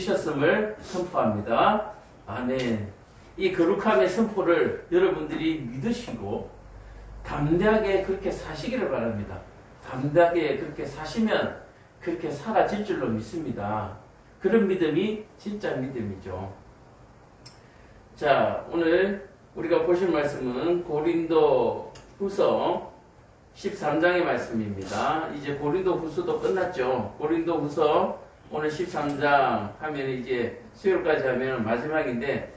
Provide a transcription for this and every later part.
얻으셨음을 선포합니다. 아멘. 이 거룩함의 선포를 여러분들이 믿으시고 담대하게 그렇게 사시기를 바랍니다. 담대하게 그렇게 사시면 그렇게 사라질 줄로 믿습니다. 그런 믿음이 진짜 믿음이죠. 자, 오늘 우리가 보실 말씀은 고린도 후서 13장의 말씀입니다. 이제 고린도 후서도 끝났죠. 고린도 후서 오늘 13장 하면 이제 수요일까지 하면 마지막인데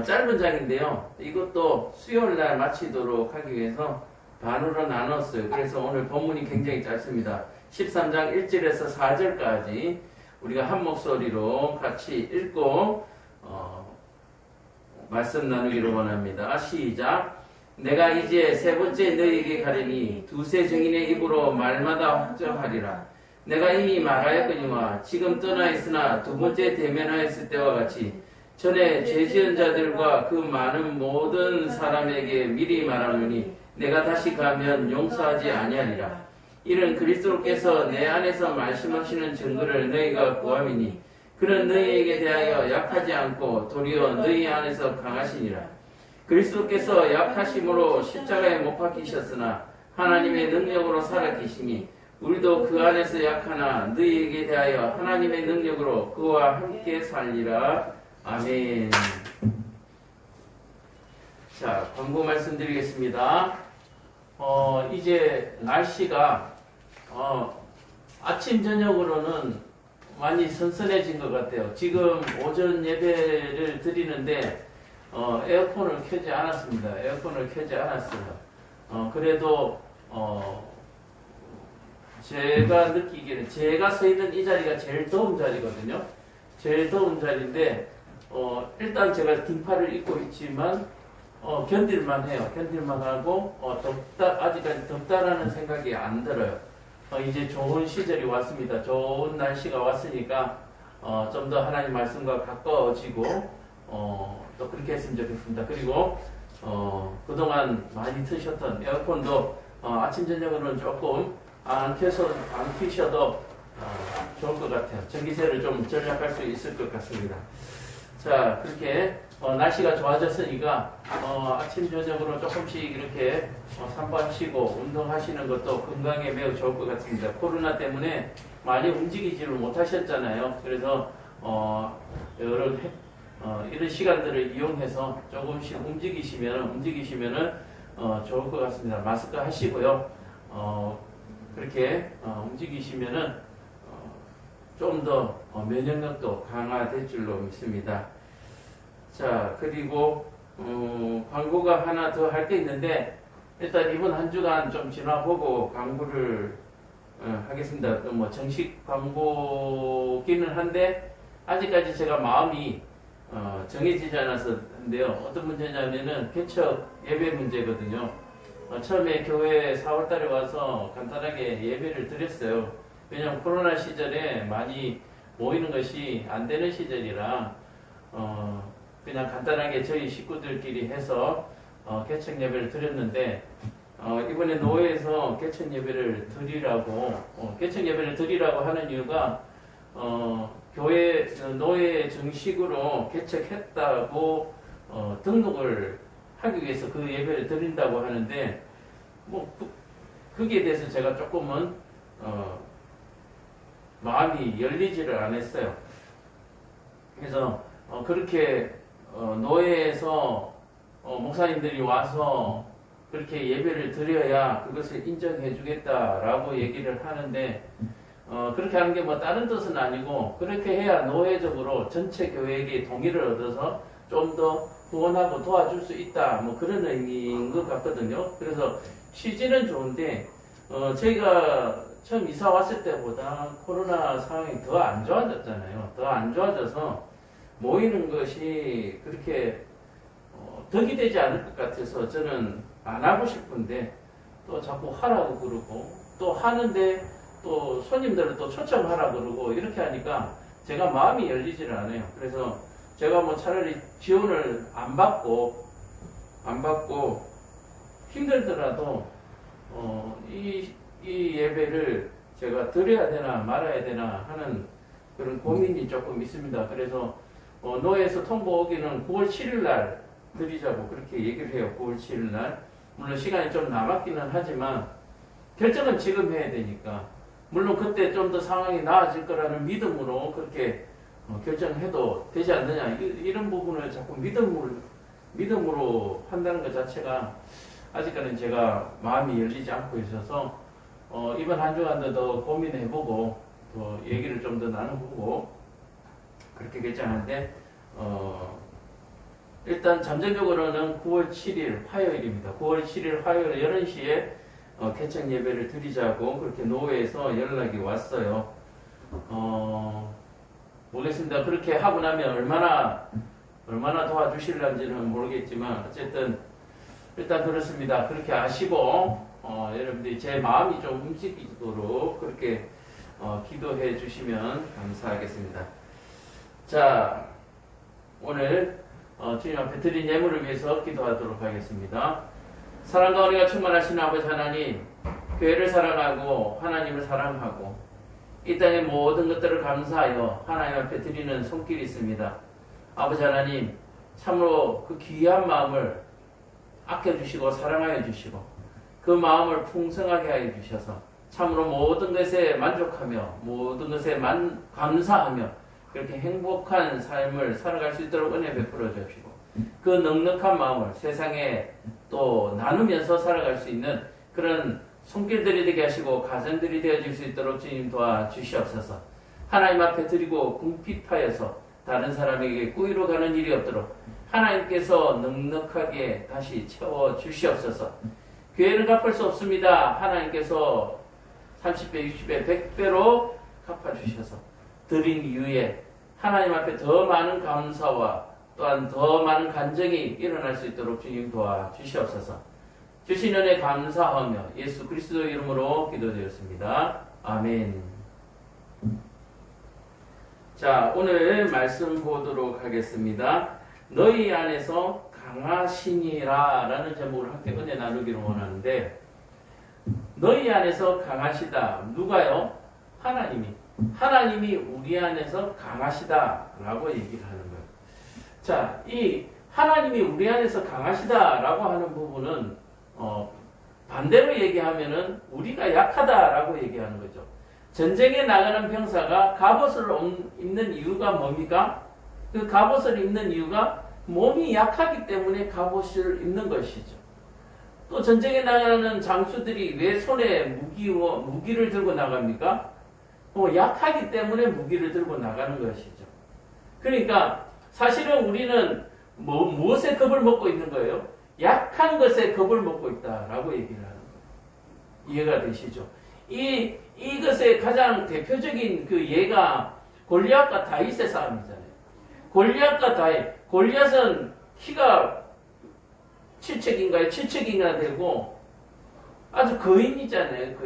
짧은 장인데요. 이것도 수요일날 마치도록 하기 위해서 반으로 나눴어요. 그래서 오늘 본문이 굉장히 짧습니다. 13장 1절에서 4절까지 우리가 한 목소리로 같이 읽고 말씀 나누기를 원합니다. 시작. 내가 이제 세 번째 너희에게 가리니 두세 증인의 입으로 말마다 확정하리라. 내가 이미 말하였거니와 지금 떠나 있으나 두 번째 대면하였을 때와 같이 전에 죄 지은 자들과 그 많은 모든 사람에게 미리 말하노니 내가 다시 가면 용서하지 아니하리라. 이는 그리스도께서 내 안에서 말씀하시는 증거를 너희가 구함이니 그는 너희에게 대하여 약하지 않고 도리어 너희 안에서 강하시니라. 그리스도께서 약하심으로 십자가에 못 박히셨으나 하나님의 능력으로 살아 계시니 우리도 그 안에서 약하나 너희에게 대하여 하나님의 능력으로 그와 함께 살리라. 아멘. 자, 광고 말씀드리겠습니다. 이제 날씨가 아침 저녁으로는 많이 선선해진 것 같아요. 지금 오전 예배를 드리는데 에어컨을 켜지 않았습니다. 에어컨을 켜지 않았어요. 그래도 제가 느끼기에는 제가 서 있는 이 자리가 제일 더운 자리거든요. 제일 더운 자리인데 일단 제가 긴팔을 입고 있지만 견딜만 해요. 견딜만 하고 아직까지 덥다라는 생각이 안 들어요. 이제 좋은 시절이 왔습니다. 좋은 날씨가 왔으니까 좀 더 하나님 말씀과 가까워지고 또 그렇게 했으면 좋겠습니다. 그리고 그동안 많이 트셨던 에어컨도 아침 저녁으로는 조금 안 켜셔도 좋을 것 같아요. 전기세를 좀 절약할 수 있을 것 같습니다. 자, 그렇게 날씨가 좋아졌으니까 아침 저녁으로 조금씩 이렇게 산보하시고 운동하시는 것도 건강에 매우 좋을 것 같습니다. 코로나 때문에 많이 움직이지를 못하셨잖아요. 그래서 이런 시간들을 이용해서 조금씩 움직이시면은 좋을 것 같습니다. 마스크 하시고요. 그렇게 움직이시면은 좀 더 면역력도 강화될 줄로 믿습니다. 자, 그리고 광고가 하나 더 할 게 있는데 일단 이번 한 주간 좀 지나보고 광고를 하겠습니다. 뭐 정식 광고기는 한데 아직까지 제가 마음이 정해지지 않았었는데요. 어떤 문제냐면은 개척 예배 문제거든요. 처음에 교회 4월달에 와서 간단하게 예배를 드렸어요. 왜냐하면 코로나 시절에 많이 모이는 것이 안 되는 시절이라 그냥 간단하게 저희 식구들끼리 해서 개척 예배를 드렸는데 이번에 노회에서 개척 예배를 드리라고 하는 이유가 교회 노회 정식으로 개척했다고 등록을 하기 위해서 그 예배를 드린다고 하는데 거기에 대해서 제가 조금은 마음이 열리지를 않았어요. 그래서 그렇게 노회에서 목사님들이 와서 그렇게 예배를 드려야 그것을 인정해 주겠다라고 얘기를 하는데 그렇게 하는 게 뭐 다른 뜻은 아니고 그렇게 해야 노회적으로 전체 교회에게 동의를 얻어서 좀 더 후원하고 도와줄 수 있다 뭐 그런 의미인 것 같거든요. 그래서 취지는 좋은데 저희가 처음 이사 왔을 때보다 코로나 상황이 더 안 좋아졌잖아요. 더 안 좋아져서 모이는 것이 그렇게 덕이 되지 않을 것 같아서 저는 안 하고 싶은데 또 자꾸 하라고 그러고 또 하는데 또 손님들을 또 초청하라고 그러고 이렇게 하니까 제가 마음이 열리지를 않아요. 그래서 제가 뭐 차라리 지원을 안 받고 힘들더라도 이 예배를 제가 드려야 되나 말아야 되나 하는 그런 고민이 조금 있습니다. 그래서 노회에서 통보 오기는 9월 7일 날 드리자고 그렇게 얘기를 해요. 9월 7일 날. 물론 시간이 좀 남았기는 하지만 결정은 지금 해야 되니까 물론 그때 좀 더 상황이 나아질 거라는 믿음으로 그렇게 결정해도 되지 않느냐 이런 부분을 자꾸 믿음으로 한다는 것 자체가 아직까지는 제가 마음이 열리지 않고 있어서 이번 한 주간도 더 고민해보고 더 얘기를 좀 더 나눠보고 그렇게 결정하는데 일단 잠정적으로는 9월 7일 화요일입니다. 9월 7일 화요일 11시에 개척 예배를 드리자고 그렇게 노회에서 연락이 왔어요. 모르겠습니다. 그렇게 하고 나면 얼마나 도와주실런지는 모르겠지만 어쨌든 일단 그렇습니다. 그렇게 아시고 여러분들이 제 마음이 좀 움직이도록 그렇게 기도해 주시면 감사하겠습니다. 자, 오늘 주님 앞에 드린 예물을 위해서 기도하도록 하겠습니다. 사랑과 은혜가 충만하신 아버지 하나님, 교회를 사랑하고 하나님을 사랑하고 이 땅의 모든 것들을 감사하여 하나님 앞에 드리는 손길이 있습니다. 아버지 하나님, 참으로 그 귀한 마음을 아껴주시고 사랑하여 주시고 그 마음을 풍성하게 하여 주셔서 참으로 모든 것에 만족하며 모든 것에 감사하며 그렇게 행복한 삶을 살아갈 수 있도록 은혜 베풀어 주시고 그 넉넉한 마음을 세상에 또 나누면서 살아갈 수 있는 그런 손길들이 되게 하시고 가정들이 되어질 수 있도록 주님 도와주시옵소서. 하나님 앞에 드리고 궁핍하여서 다른 사람에게 꾸이러 가는 일이 없도록 하나님께서 넉넉하게 다시 채워주시옵소서. 교회는 갚을 수 없습니다. 하나님께서 30배, 60배, 100배로 갚아주셔서 드린 이후에 하나님 앞에 더 많은 감사와 또한 더 많은 간증이 일어날 수 있도록 주님 도와주시옵소서. 주신 은혜 감사하며 예수 그리스도 이름으로 기도드렸습니다. 아멘. 자, 오늘 말씀 보도록 하겠습니다. 너희 안에서 강하시니라 라는 제목으로 함께 은혜 나누기를 원하는데 너희 안에서 강하시다. 누가요? 하나님이 우리 안에서 강하시다라고 얘기를 하는 거예요. 자, 이 하나님이 우리 안에서 강하시다라고 하는 부분은 반대로 얘기하면은 우리가 약하다라고 얘기하는 거죠. 전쟁에 나가는 병사가 갑옷을 입는 이유가 뭡니까? 그 갑옷을 입는 이유가 몸이 약하기 때문에 갑옷을 입는 것이죠. 또 전쟁에 나가는 장수들이 왜 손에 무기를 들고 나갑니까? 약하기 때문에 무기를 들고 나가는 것이죠. 그러니까 사실은 우리는 무엇에 겁을 먹고 있는 거예요? 약한 것에 겁을 먹고 있다라고 얘기를 하는 거예요. 이해가 되시죠? 이것의 가장 대표적인 그 예가 골리앗과 다윗의 싸움이잖아요. 골리앗과 다윗. 골리앗은 키가 7척인가요? 7척이나 되고 아주 거인이잖아요.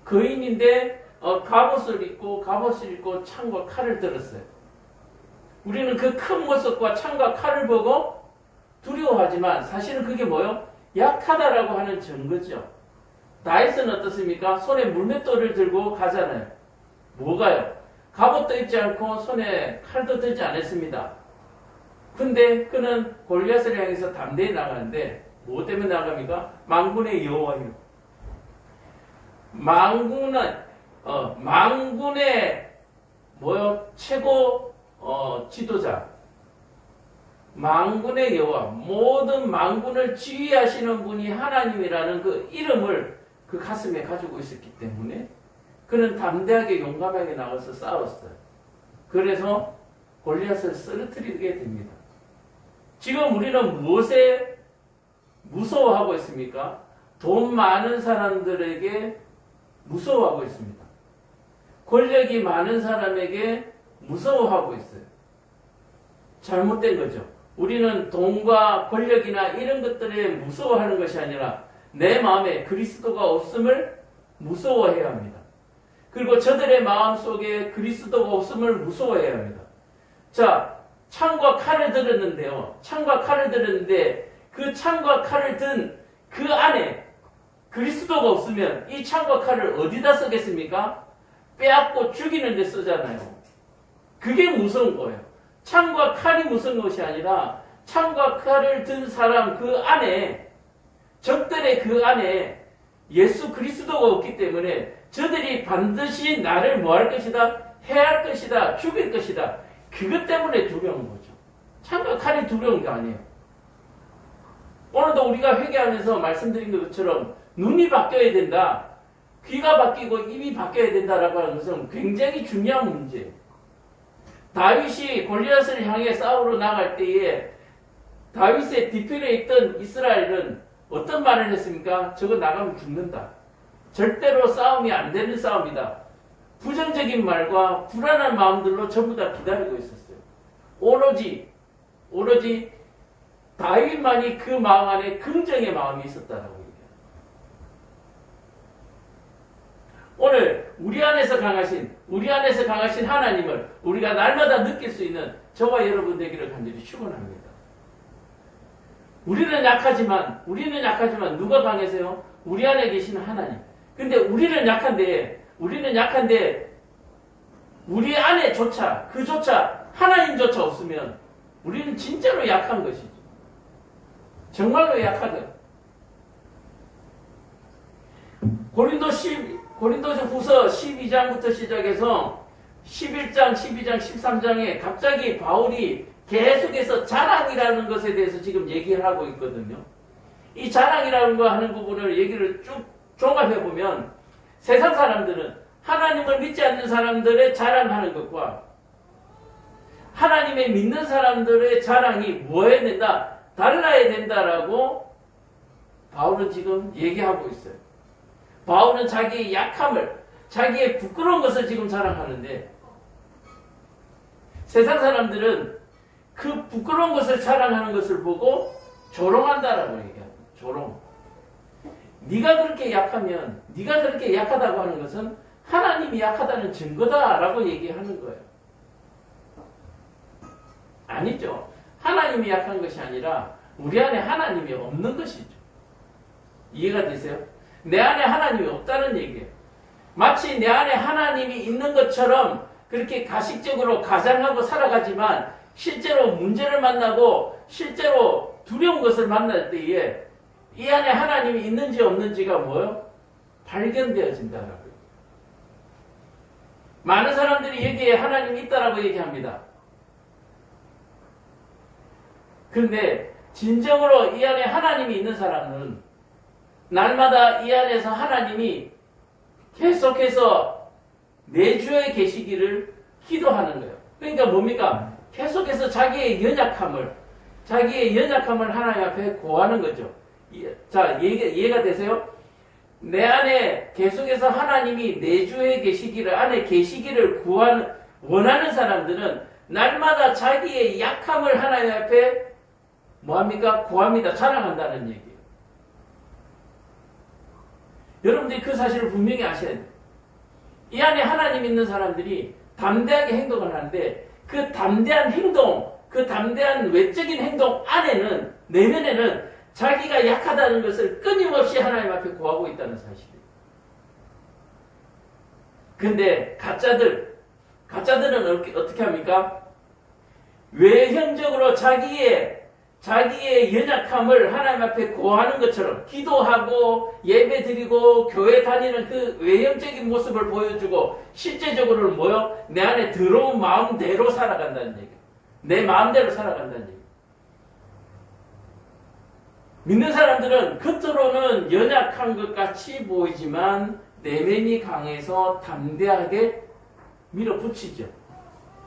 거인인데 갑옷을 입고 창과 칼을 들었어요. 우리는 그 큰 모습과 창과 칼을 보고 두려워하지만 사실은 그게 뭐요? 약하다라고 하는 증거죠. 다윗은 어떻습니까? 손에 물맷돌을 들고 가잖아요. 뭐가요? 갑옷도 입지 않고 손에 칼도 들지 않았습니다. 근데 그는 골리앗을 향해서 담대히 나가는데 뭐 때문에 나갑니까? 만군의 여호와요. 만군의 최고 지도자, 만군의 여호와, 모든 만군을 지휘하시는 분이 하나님이라는 그 이름을 그 가슴에 가지고 있었기 때문에 그는 담대하게 용감하게 나가서 싸웠어요. 그래서 골리앗을 쓰러뜨리게 됩니다. 지금 우리는 무엇에 무서워하고 있습니까? 돈 많은 사람들에게 무서워하고 있습니다. 권력이 많은 사람에게 무서워하고 있어요. 잘못된 거죠. 우리는 돈과 권력이나 이런 것들에 무서워하는 것이 아니라 내 마음에 그리스도가 없음을 무서워해야 합니다. 그리고 저들의 마음 속에 그리스도가 없음을 무서워해야 합니다. 자, 창과 칼을 들었는데요. 그 창과 칼을 든 그 안에 그리스도가 없으면 이 창과 칼을 어디다 쓰겠습니까? 빼앗고 죽이는 데 쓰잖아요. 그게 무서운 거예요. 창과 칼이 무서운 것이 아니라 창과 칼을 든 사람 그 안에, 적들의 그 안에 예수 그리스도가 없기 때문에 저들이 반드시 나를 뭐 할 것이다? 해할 것이다. 죽일 것이다. 그것 때문에 두려운 거죠. 창과 칼이 두려운 게 아니에요. 오늘도 우리가 회개하면서 말씀드린 것처럼 눈이 바뀌어야 된다. 귀가 바뀌고 입이 바뀌어야 된다라고 하는 것은 굉장히 중요한 문제예요. 다윗이 골리앗을 향해 싸우러 나갈 때에 다윗의 뒤편에 있던 이스라엘은 어떤 말을 했습니까? 저거 나가면 죽는다. 절대로 싸움이 안 되는 싸움이다. 부정적인 말과 불안한 마음들로 전부 다 기다리고 있었어요. 오로지 다윗만이 그 마음 안에 긍정의 마음이 있었다라고 얘기해요. 오늘 우리 안에서 강하신 하나님을 우리가 날마다 느낄 수 있는 저와 여러분 되기를 간절히 축원합니다. 우리는 약하지만 누가 강해서요? 우리 안에 계시는 하나님. 근데 우리는 약한데 우리 안에조차 그조차 하나님조차 없으면 우리는 진짜로 약한 것이죠. 정말로 약하다. 고린도후서 12장부터 시작해서 11장, 12장, 13장에 갑자기 바울이 계속해서 자랑이라는 것에 대해서 지금 얘기를 하고 있거든요. 이 자랑이라는 거 하는 부분을 얘기를 쭉 종합해보면 세상 사람들은 하나님을 믿지 않는 사람들의 자랑하는 것과 하나님의 믿는 사람들의 자랑이 뭐해야 된다? 달라야 된다라고 바울은 지금 얘기하고 있어요. 바울은 자기의 약함을, 자기의 부끄러운 것을 지금 자랑하는데 세상 사람들은 그 부끄러운 것을 자랑하는 것을 보고 조롱한다라고 얘기합니다. 조롱. 네가 그렇게 약하면, 네가 그렇게 약하다고 하는 것은 하나님이 약하다는 증거다라고 얘기하는 거예요. 아니죠. 하나님이 약한 것이 아니라 우리 안에 하나님이 없는 것이죠. 이해가 되세요? 내 안에 하나님이 없다는 얘기예요. 마치 내 안에 하나님이 있는 것처럼 그렇게 가식적으로 가장하고 살아가지만 실제로 문제를 만나고 실제로 두려운 것을 만날 때에 이 안에 하나님이 있는지 없는지가 뭐요? 발견되어진다라고요. 많은 사람들이 여기에 하나님이 있다라고 얘기합니다. 그런데 진정으로 이 안에 하나님이 있는 사람은 날마다 이 안에서 하나님이 계속해서 내주에 계시기를 기도하는 거예요. 그러니까 뭡니까? 계속해서 자기의 연약함을 하나님 앞에 고하는 거죠. 자, 이해가 되세요? 내 안에 계속해서 하나님이 내주에 계시기를, 안에 계시기를 원하는 사람들은 날마다 자기의 약함을 하나님 앞에 뭐합니까? 고합니다. 자랑한다는 얘기예요. 여러분들이 그 사실을 분명히 아셔야 돼요. 이 안에 하나님 있는 사람들이 담대하게 행동을 하는데 그 담대한 행동, 그 담대한 외적인 행동 안에는, 내면에는 자기가 약하다는 것을 끊임없이 하나님 앞에 고하고 있다는 사실이에요. 근데 가짜들은 어떻게 합니까? 외형적으로 자기의 연약함을 하나님 앞에 고하는 것처럼 기도하고 예배 드리고 교회 다니는 그 외형적인 모습을 보여주고 실제적으로는 뭐요? 내 안에 들어온 마음대로 살아간다는 얘기예요. 내 마음대로 살아간다는 얘기예요. 믿는 사람들은 겉으로는 연약한 것 같이 보이지만 내면이 강해서 담대하게 밀어붙이죠.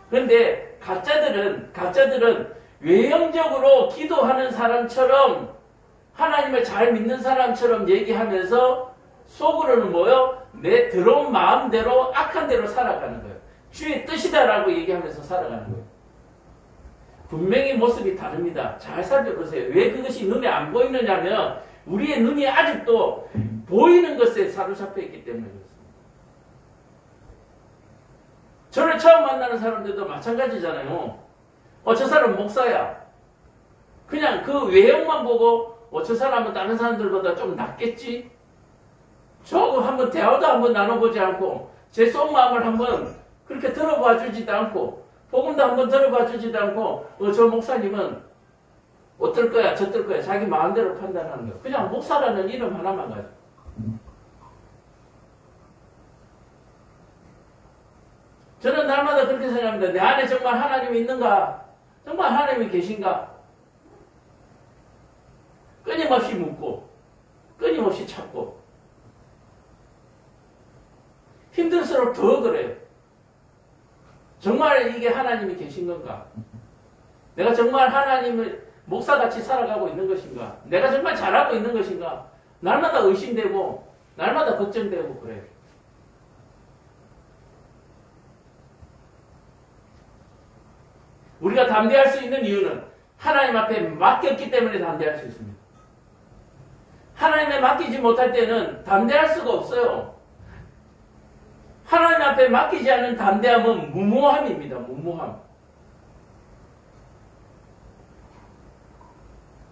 그런데 가짜들은 외형적으로 기도하는 사람처럼 하나님을 잘 믿는 사람처럼 얘기하면서 속으로는 뭐요? 내 들어온 마음대로 악한 대로 살아가는 거예요. 주의 뜻이다라고 얘기하면서 살아가는 거예요. 분명히 모습이 다릅니다. 잘 살펴보세요. 왜 그것이 눈에 안 보이느냐면 우리의 눈이 아직도 보이는 것에 사로잡혀 있기 때문에 그렇습니다. 저를 처음 만나는 사람들도 마찬가지잖아요. 저 사람은 목사야. 그냥 그 외형만 보고 저 사람은 다른 사람들보다 좀 낫겠지? 저거 한번 대화도 한번 나눠보지 않고 제 속마음을 한번 그렇게 들어봐 주지도 않고 복음도 한번 들어봐 주지도 않고 저 목사님은 어떨 거야 저떨 거야 자기 마음대로 판단하는 거야. 그냥 목사라는 이름 하나만 가지고. 저는 날마다 그렇게 생각합니다. 내 안에 정말 하나님이 있는가? 정말 하나님이 계신가? 끊임없이 묻고 끊임없이 찾고 힘들수록 더 그래요. 정말 이게 하나님이 계신 건가? 내가 정말 하나님을 목사같이 살아가고 있는 것인가? 내가 정말 잘하고 있는 것인가? 날마다 의심되고 날마다 걱정되고 그래요. 우리가 담대할 수 있는 이유는 하나님 앞에 맡겼기 때문에 담대할 수 있습니다. 하나님에 맡기지 못할 때는 담대할 수가 없어요. 하나님 앞에 맡기지 않은 담대함은 무모함입니다. 무모함.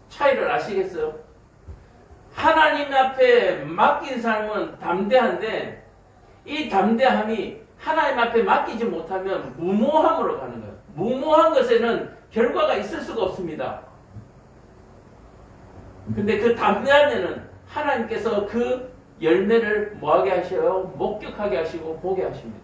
차이를 아시겠어요? 하나님 앞에 맡긴 삶은 담대한데 이 담대함이 하나님 앞에 맡기지 못하면 무모함으로 가는 거예요. 무모한 것에는 결과가 있을 수가 없습니다. 근데 그 담대함에는 하나님께서 그 열매를 뭐하게 하셔요? 목격하게 하시고 보게 하십니다.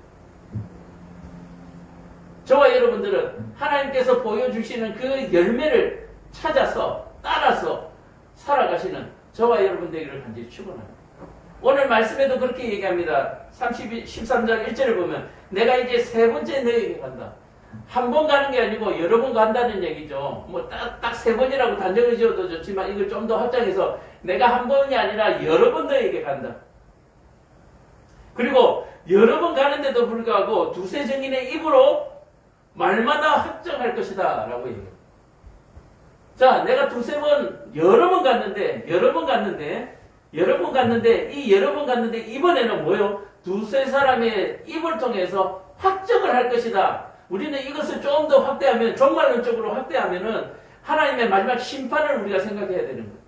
저와 여러분들은 하나님께서 보여주시는 그 열매를 찾아서 따라서 살아가시는 저와 여러분 되기를 간절히 축원합니다. 오늘 말씀에도 그렇게 얘기합니다. 13장 1절을 보면 내가 이제 세 번째 너에게 간다. 한 번 가는 게 아니고 여러 번 간다는 얘기죠. 뭐 딱 세 번이라고 단정을 지어도 좋지만 이걸 좀 더 확장해서 내가 한 번이 아니라 여러 번 너에게 간다. 그리고 여러 번 가는데도 불구하고 두세 증인의 입으로 말마다 확정할 것이다 라고 얘기해요. 자, 내가 두세 번 여러 번 갔는데 이 여러 번 갔는데 이번에는 뭐요? 두세 사람의 입을 통해서 확정을 할 것이다. 우리는 이것을 좀 더 확대하면 종말론적으로 확대하면은 하나님의 마지막 심판을 우리가 생각해야 되는 거예요.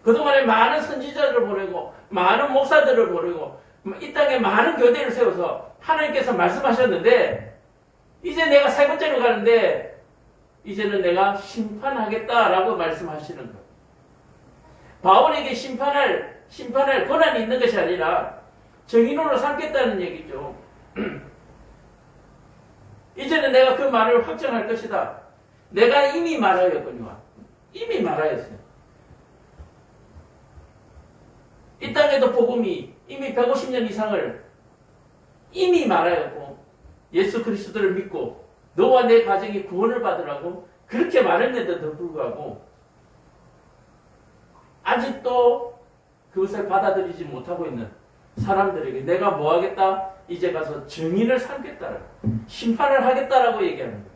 그동안에 많은 선지자들을 보내고 많은 목사들을 보내고 이 땅에 많은 교대를 세워서 하나님께서 말씀하셨는데 이제 내가 세 번째로 가는데 이제는 내가 심판하겠다라고 말씀하시는 거예요. 바울에게 심판할 권한이 있는 것이 아니라 증인으로 삼겠다는 얘기죠. 이제는 내가 그 말을 확정할 것이다. 내가 이미 말하였거니와. 이미 말하였어요. 이 땅에도 복음이 이미 150년 이상을 이미 말하였고 예수 그리스도를 믿고 너와 내 가정이 구원을 받으라고 그렇게 말했는데도 불구하고 아직도 그것을 받아들이지 못하고 있는 사람들에게 내가 뭐 하겠다? 이제 가서 증인을 삼겠다라고 심판을 하겠다라고 얘기하는 거예요.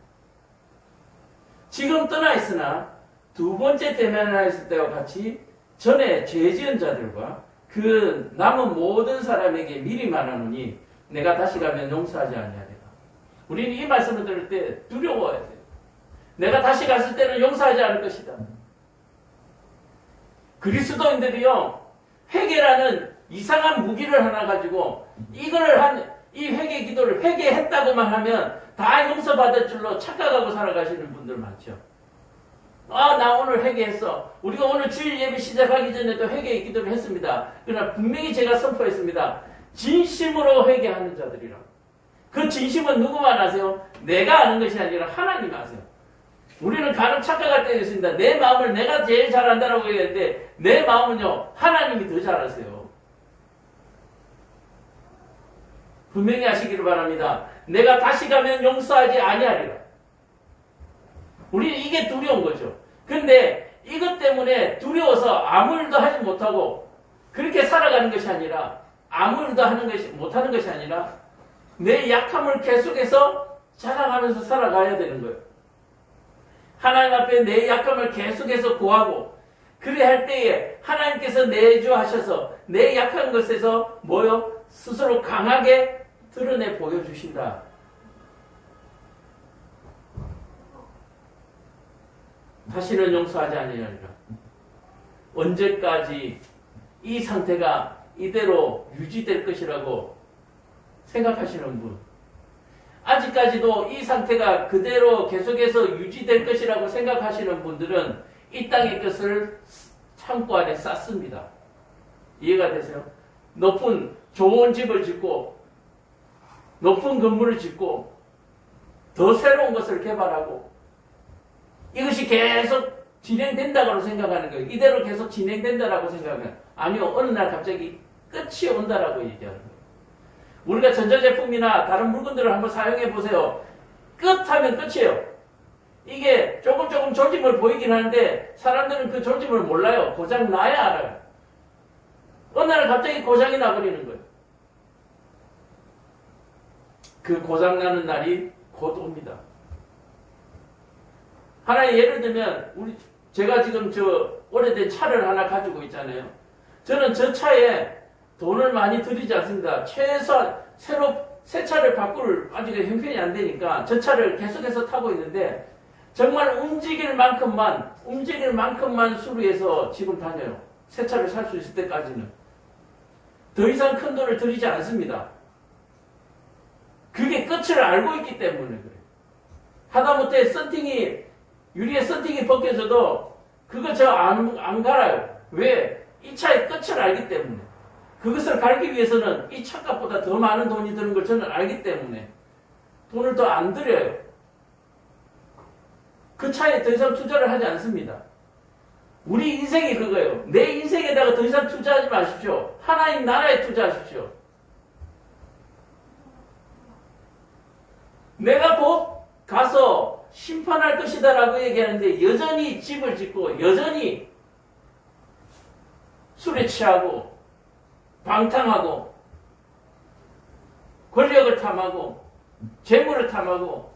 지금 떠나 있으나 두 번째 대면하였을 때와 같이 전에 죄 지은 자들과 그 남은 모든 사람에게 미리 말하노니 내가 다시 가면 용서하지 아니하리라. 우리는 이 말씀을 들을 때 두려워해야 돼요. 내가 다시 갔을 때는 용서하지 않을 것이다. 그리스도인들이요, 회개라는 이상한 무기를 하나 가지고 이 회개 기도를 회개했다고만 하면 다 용서받을 줄로 착각하고 살아가시는 분들 많죠. 나 오늘 회개했어. 우리가 오늘 주일 예배 시작하기 전에도 회개 기도를 했습니다. 그러나 분명히 제가 선포했습니다. 진심으로 회개하는 자들이라. 그 진심은 누구만 아세요? 내가 아는 것이 아니라 하나님 아세요. 우리는 간혹 착각할 때가 있습니다. 내 마음을 내가 제일 잘 안다라고 얘기했는데 내 마음은요, 하나님이 더 잘 아세요. 분명히 아시기를 바랍니다. 내가 다시 가면 용서하지 아니하리라. 우리는 이게 두려운 거죠. 근데 이것 때문에 두려워서 아무 일도 하지 못하고 그렇게 살아가는 것이 아니라 아무 일도 못하는 것이 아니라 내 약함을 계속해서 자랑하면서 살아가야 되는 거예요. 하나님 앞에 내 약함을 계속해서 구하고 그래 할 때에 하나님께서 내주하셔서 내 약한 것에서 스스로 강하게 드러내 보여주신다. 다시는 용서하지 아니하리라. 언제까지 이 상태가 이대로 유지될 것이라고 생각하시는 분, 아직 아직까지도 이 상태가 그대로 계속해서 유지될 것이라고 생각하시는 분들은 이 땅의 것을 창고 안에 쌓습니다. 이해가 되세요? 높은 좋은 집을 짓고 높은 건물을 짓고 더 새로운 것을 개발하고 이것이 계속 진행된다고 생각하는 거예요. 이대로 계속 진행된다라고 생각하면 아니요. 어느 날 갑자기 끝이 온다라고 얘기하는 거예요. 우리가 전자제품이나 다른 물건들을 한번 사용해 보세요. 끝하면 끝이에요. 이게 조금 조짐을 보이긴 하는데 사람들은 그 조짐을 몰라요. 고장 나야 알아요. 어느 날 갑자기 고장이 나버리는 거예요. 그 고장 나는 날이 곧 옵니다. 하나의 예를 들면 제가 지금 저 오래된 차를 하나 가지고 있잖아요. 저는 저 차에 돈을 많이 들이지 않습니다. 최소한 새 차를 바꿀 아직 형편이 안 되니까 저 차를 계속해서 타고 있는데 정말 움직일 만큼만 수리해서 지금 다녀요. 새 차를 살 수 있을 때까지는. 더 이상 큰 돈을 들이지 않습니다. 그게 끝을 알고 있기 때문에 그래요. 하다못해 유리의 썬팅이 벗겨져도 그거 저 안 갈아요. 왜? 이 차의 끝을 알기 때문에. 그것을 갈기 위해서는 이 차값보다 더 많은 돈이 드는 걸 저는 알기 때문에 돈을 더 안 들여요. 그 차에 더 이상 투자를 하지 않습니다. 우리 인생이 그거예요. 내 인생에다가 더 이상 투자하지 마십시오. 하나님 나라에 투자하십시오. 내가 곧 가서 심판할 것이다 라고 얘기하는데 여전히 집을 짓고 여전히 술에 취하고 방탕하고 권력을 탐하고 재물을 탐하고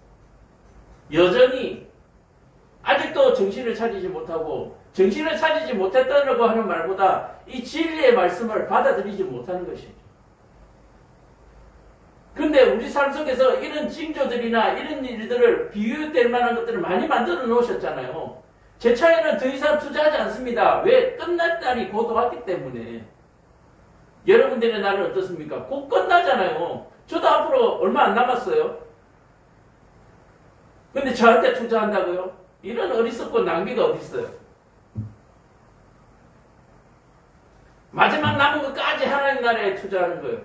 여전히 아직도 정신을 차리지 못하고 정신을 차리지 못했다고 하는 말보다 이 진리의 말씀을 받아들이지 못하는 것이죠. 근데 우리 삶 속에서 이런 징조들이나 이런 일들을 비유될 만한 것들을 많이 만들어 놓으셨잖아요. 제 차에는 더 이상 투자하지 않습니다. 왜? 끝날 날이 곧 왔기 때문에. 여러분들의 날은 어떻습니까? 곧 끝나잖아요. 저도 앞으로 얼마 안 남았어요. 근데 저한테 투자한다고요? 이런 어리석고 낭비가 어디 있어요? 마지막 남은 것까지 하나님 나라에 투자하는 거예요.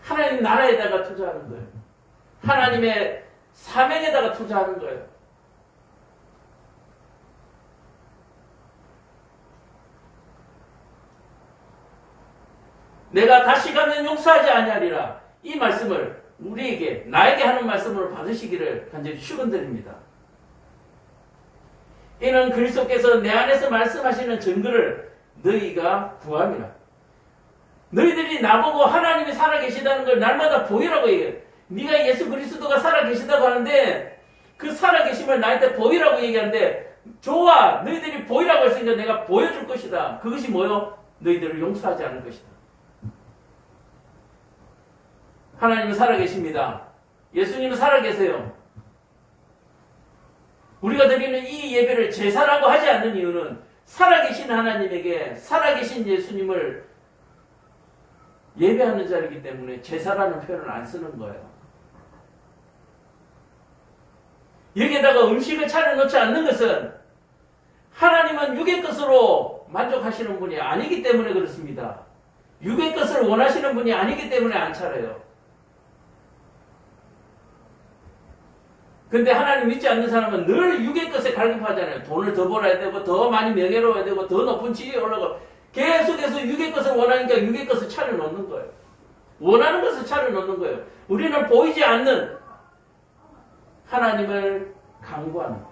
하나님 나라에다가 투자하는 거예요. 하나님의 사명에다가 투자하는 거예요. 내가 다시 가면 용서하지 아니하리라. 이 말씀을 우리에게 나에게 하는 말씀으로 받으시기를 간절히 축원드립니다. 이는 그리스도께서 내 안에서 말씀하시는 증거를 너희가 구함이라. 너희들이 나보고 하나님이 살아계시다는 걸 날마다 보이라고 얘기해요. 네가 예수 그리스도가 살아계시다고 하는데 그 살아계심을 나한테 보이라고 얘기하는데 좋아. 너희들이 보이라고 했으니까 내가 보여줄 것이다. 그것이 뭐요? 너희들을 용서하지 않을 것이다. 하나님은 살아계십니다. 예수님은 살아계세요. 우리가 드리는 이 예배를 제사라고 하지 않는 이유는 살아계신 하나님에게 살아계신 예수님을 예배하는 자리이기 때문에 제사라는 표현을 안 쓰는 거예요. 여기에다가 음식을 차려놓지 않는 것은 하나님은 육의 것으로 만족하시는 분이 아니기 때문에 그렇습니다. 육의 것을 원하시는 분이 아니기 때문에 안 차려요. 근데 하나님 믿지 않는 사람은 늘 육의 것에 갈급하잖아요. 돈을 더 벌어야 되고 더 많이 명예로워야 되고 더 높은 지위에 올라가고 계속해서 육의 것을 원하니까 육의 것을 차려놓는 거예요. 원하는 것을 차려놓는 거예요. 우리는 보이지 않는 하나님을 강구하는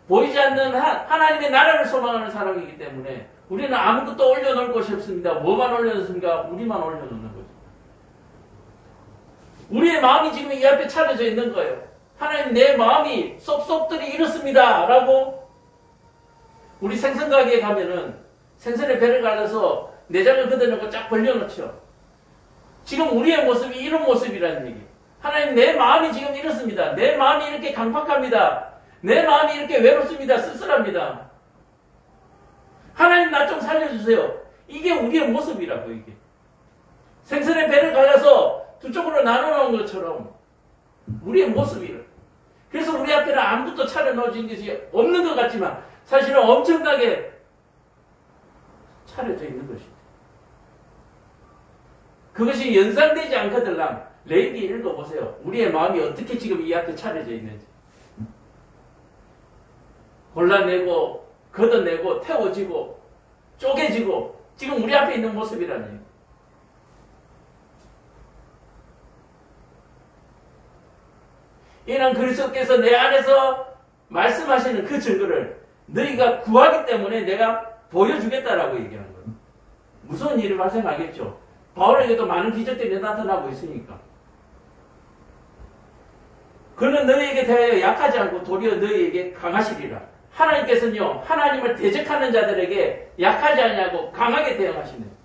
보이지 않는 하나님의 나라를 소망하는 사람이기 때문에 우리는 아무것도 올려놓을 것이 없습니다. 뭐만 올려놓습니까? 우리만 올려놓는 거죠. 우리의 마음이 지금 이 앞에 차려져 있는 거예요. 하나님 내 마음이 쏙쏙들이 이렇습니다 라고 우리 생선가게에 가면은 생선의 배를 갈라서 내장을 걷어내고 쫙 벌려놓죠. 지금 우리의 모습이 이런 모습이라는 얘기. 하나님 내 마음이 지금 이렇습니다. 내 마음이 이렇게 강팍합니다. 내 마음이 이렇게 외롭습니다. 쓸쓸합니다. 하나님 나 좀 살려주세요. 이게 우리의 모습이라고 이게. 생선의 배를 갈라서 두 쪽으로 나눠놓은 것처럼 우리의 모습이라. 그래서 우리 앞에는 아무것도 차려놓은 것이 없는 것 같지만 사실은 엄청나게 차려져 있는 것입니다. 그것이 연상되지 않거들랑 레위기 읽어보세요. 우리의 마음이 어떻게 지금 이 앞에 차려져 있는지. 골라내고 걷어내고 태워지고 쪼개지고 지금 우리 앞에 있는 모습이라네요. 이는 그리스도께서 내 안에서 말씀하시는 그 증거를 너희가 구하기 때문에 내가 보여주겠다라고 얘기하는 거예요. 무서운 일이 발생하겠죠. 바울에게도 많은 기적들이 나타나고 있으니까. 그는 너희에게 대하여 약하지 않고 도리어 너희에게 강하시리라. 하나님께서는요, 하나님을 대적하는 자들에게 약하지 않냐고 강하게 대응하시는.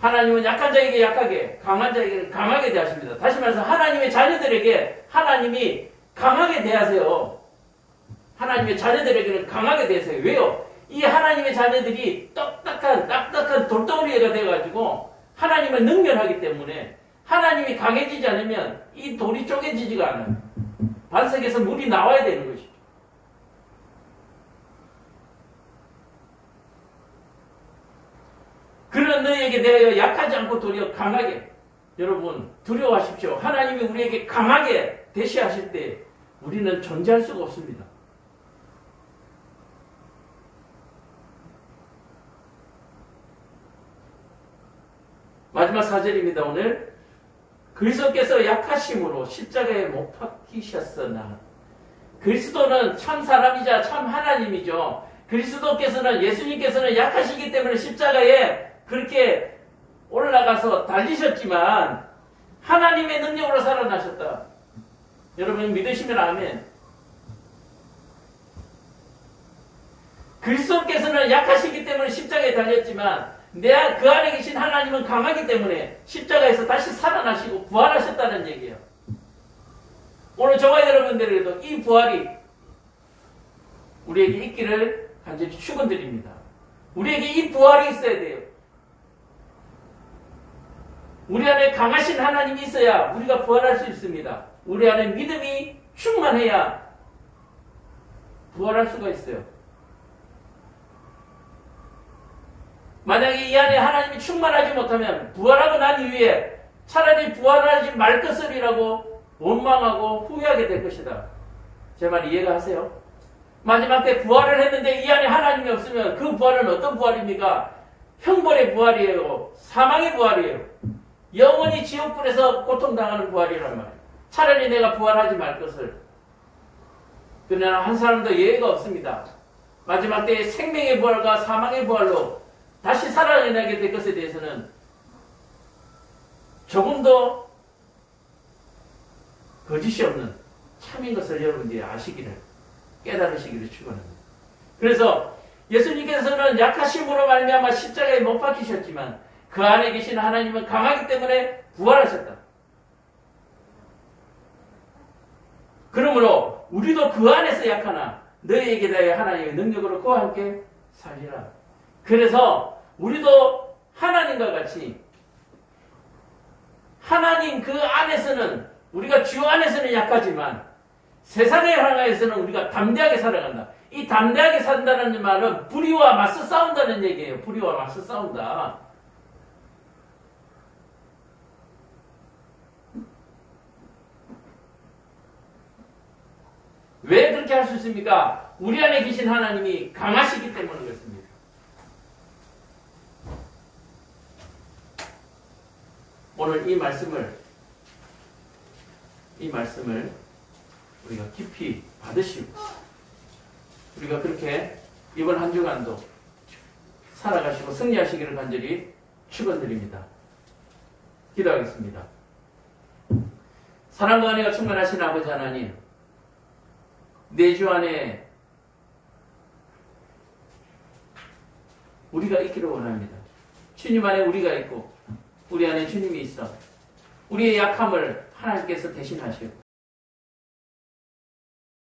하나님은 약한 자에게 약하게, 강한 자에게는 강하게 대하십니다. 다시 말해서 하나님의 자녀들에게 하나님이 강하게 대하세요. 하나님의 자녀들에게는 강하게 대하세요. 왜요? 이 하나님의 자녀들이 딱딱한 돌덩어리가 돼가지고 하나님을 능멸하기 때문에 하나님이 강해지지 않으면 이 돌이 쪼개지지가 않아요. 반석에서 물이 나와야 되는 것이죠. 그런 너희에게 대하여 약하지 않고 도리어 강하게. 여러분 두려워하십시오. 하나님이 우리에게 강하게 대시하실 때 우리는 존재할 수가 없습니다. 마지막 4절입니다. 오늘 그리스도께서 약하심으로 십자가에 못 박히셨으나. 그리스도는 참 사람이자 참 하나님이죠. 그리스도께서는 예수님께서는 약하시기 때문에 십자가에 그렇게 올라가서 달리셨지만 하나님의 능력으로 살아나셨다. 여러분 믿으시면 아멘. 그리스도께서는 약하시기 때문에 십자가에 달렸지만 내 그 안에 계신 하나님은 강하기 때문에 십자가에서 다시 살아나시고 부활하셨다는 얘기예요. 오늘 저와 여러분들에게도 이 부활이 우리에게 있기를 간절히 축원드립니다. 우리에게 이 부활이 있어야 돼요. 우리 안에 강하신 하나님이 있어야 우리가 부활할 수 있습니다. 우리 안에 믿음이 충만해야 부활할 수가 있어요. 만약에 이 안에 하나님이 충만하지 못하면 부활하고 난 이후에 차라리 부활하지 말 것을이라고 원망하고 후회하게 될 것이다. 제 말 이해가 하세요? 마지막 때 부활을 했는데 이 안에 하나님이 없으면 그 부활은 어떤 부활입니까? 형벌의 부활이에요. 사망의 부활이에요. 영원히 지옥불에서 고통당하는 부활이란 말이에요. 차라리 내가 부활하지 말 것을. 그러나 한 사람도 예외가 없습니다. 마지막 때에 생명의 부활과 사망의 부활로 다시 살아나게 될 것에 대해서는 조금도 거짓이 없는 참인 것을 여러분들이 아시기를 깨달으시기를 축원합니다. 그래서 예수님께서는 약하심으로 말미암아 십자가에 못 박히셨지만 그 안에 계신 하나님은 강하기 때문에 부활하셨다. 그러므로 우리도 그 안에서 약하나 너희에게 대하여 하나님의 능력으로 그와 함께 살리라. 그래서 우리도 하나님과 같이 하나님 그 안에서는 우리가 주 안에서는 약하지만 세상의 향하에서는 우리가 담대하게 살아간다. 이 담대하게 산다는 말은 불의와 맞서 싸운다는 얘기예요. 불의와 맞서 싸운다. 왜 그렇게 할 수 있습니까? 우리 안에 계신 하나님이 강하시기 때문에 그렇습니다. 오늘 이 말씀을 우리가 깊이 받으시고 우리가 그렇게 이번 한 주간도 살아가시고 승리하시기를 간절히 축원드립니다. 기도하겠습니다. 사랑과 은혜가 충만하신 아버지 하나님, 내 주 안에 우리가 있기를 원합니다. 주님 안에 우리가 있고 우리 안에 주님이 있어 우리의 약함을 하나님께서 대신하시고